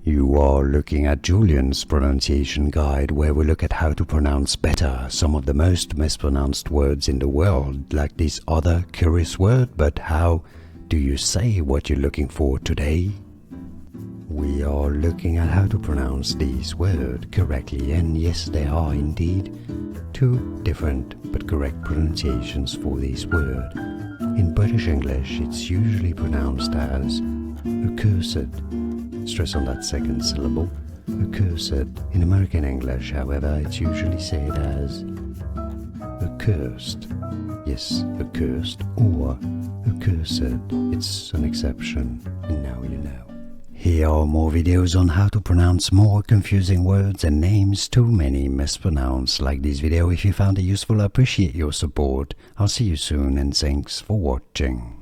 You are looking at Julian's pronunciation guide, where we look at how to pronounce better some of the most mispronounced words in the world, like this other curious word. But how do you say what you're looking for today? We are looking at how to pronounce this word correctly, and yes, there are indeed two different but correct pronunciations for this word. In British English, it's usually pronounced as accursed. Stress on that second syllable, accursed. In American English, however, it's usually said as accursed. Yes, accursed or accursed. It's an exception, and now you know. Here are more videos on how to pronounce more confusing words and names too many mispronounced. Like this video if you found it useful. I appreciate your support. I'll see you soon, and thanks for watching.